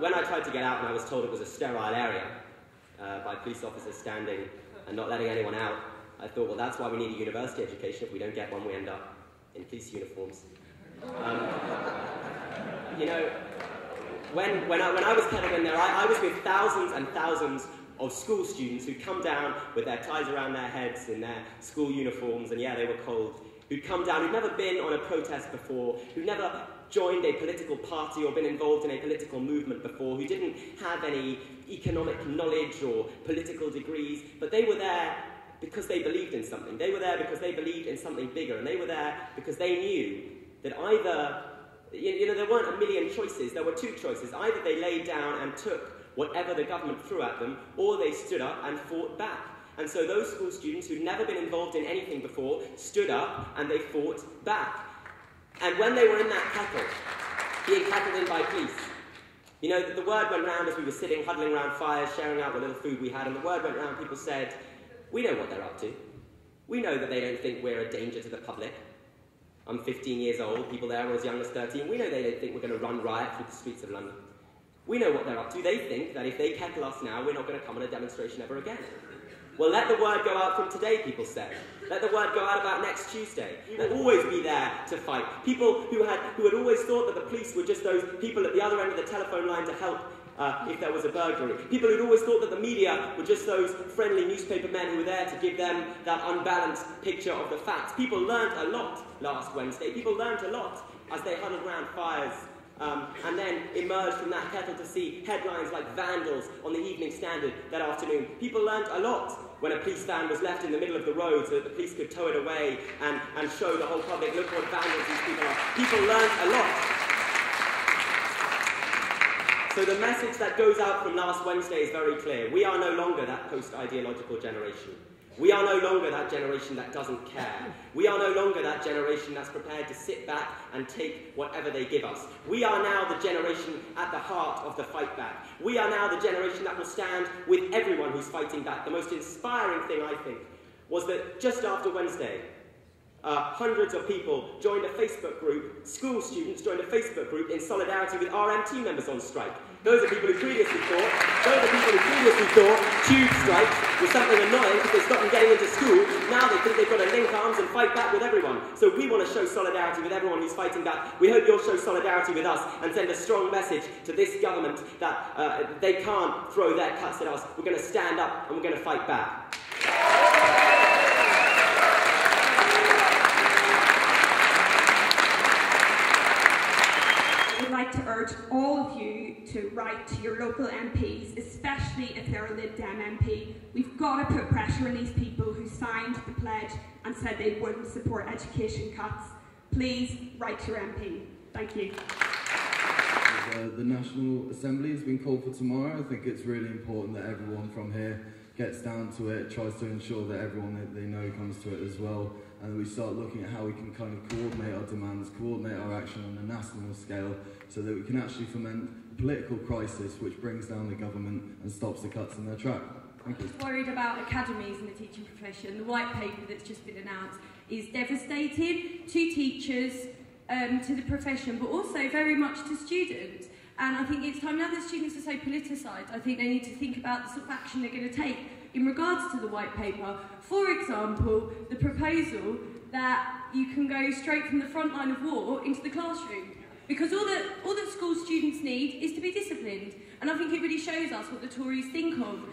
when I tried to get out and I was told it was a sterile area by police officers standing and not letting anyone out, I thought, well, that's why we need a university education. If we don't get one, we end up in police uniforms. You know, when I was kettled in there, I was with thousands and thousands of school students who'd come down with their ties around their heads in their school uniforms, and yeah, they were cold, who'd come down, who'd never been on a protest before, who'd never joined a political party or been involved in a political movement before, who didn't have any economic knowledge or political degrees, but they were there because they believed in something. They were there because they believed in something bigger, and they were there because they knew that either, you know, there weren't a million choices, there were two choices. Either they laid down and took whatever the government threw at them, or they stood up and fought back. And so those school students who'd never been involved in anything before stood up and they fought back. And when they were in that kettle, being kettled in by police, you know, the word went round as we were sitting, huddling around fires, sharing out the little food we had, and the word went round, people said, we know what they're up to. We know that they don't think we're a danger to the public. I'm 15 years old, people there were as young as 13. We know they don't think we're going to run riot through the streets of London. We know what they're up to. They think that if they kettle us now, we're not going to come on a demonstration ever again. Well, let the word go out from today, people say. Let the word go out about next Tuesday. They'll always be there to fight. People who had always thought that the police were just those people at the other end of the telephone line to help if there was a burglary. People who'd always thought that the media were just those friendly newspaper men who were there to give them that unbalanced picture of the facts. People learned a lot last Wednesday. People learned a lot as they huddled around fires and then emerged from that kettle to see headlines like vandals on the Evening Standard that afternoon. People learned a lot when a police van was left in the middle of the road so that the police could tow it away and show the whole public, look what vandals these people are. People learned a lot. So the message that goes out from last Wednesday is very clear. We are no longer that post-ideological generation. We are no longer that generation that doesn't care. We are no longer that generation that's prepared to sit back and take whatever they give us. We are now the generation at the heart of the fight back. We are now the generation that will stand with everyone who's fighting back. The most inspiring thing, I think, was that just after Wednesday, hundreds of people joined a Facebook group, school students joined a Facebook group in solidarity with RMT members on strike. Those are people who previously thought tube strikes was something annoying because they stopped them getting into school. Now they think they've got to link arms and fight back with everyone. So we want to show solidarity with everyone who's fighting back. We hope you'll show solidarity with us and send a strong message to this government that they can't throw their cuts at us. We're going to stand up and we're going to fight back. I'd like to urge all of you to write to your local MPs, especially if they're a Lib Dem MP. We've got to put pressure on these people who signed the pledge and said they wouldn't support education cuts. Please write to your MP. Thank you. The National Assembly has been called for tomorrow. I think it's really important that everyone from here gets down to it, tries to ensure that everyone that they know comes to it as well, and that we start looking at how we can kind of coordinate our demands, coordinate our action on a national scale, so that we can actually foment a political crisis which brings down the government and stops the cuts in their track. Thank you. Worried about academies in the teaching profession. The white paper that's just been announced is devastating to teachers, to the profession, but also very much to students. And I think it's time now that students are so politicised, I think they need to think about the sort of action they're going to take in regards to the white paper. For example, the proposal that you can go straight from the front line of war into the classroom. Because all that school students need is to be disciplined. And I think it really shows us what the Tories think of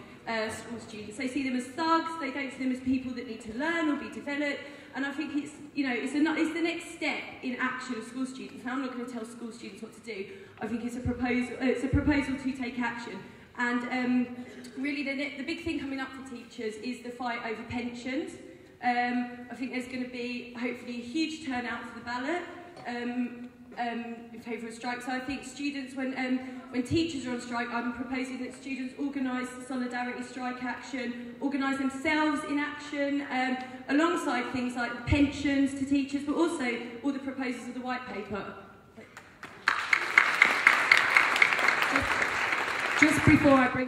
school students. They see them as thugs, they don't see them as people that need to learn or be developed. And I think it's, you know, it's the next step in action of school students. Now I'm not going to tell school students what to do. I think it's a proposal to take action. And really the big thing coming up for teachers is the fight over pensions. I think there's going to be hopefully a huge turnout for the ballot in favour of strike. So I think students, when teachers are on strike, I'm proposing that students organise solidarity strike action, organise themselves in action, alongside things like pensions to teachers, but also all the proposals of the white paper. Just before I bring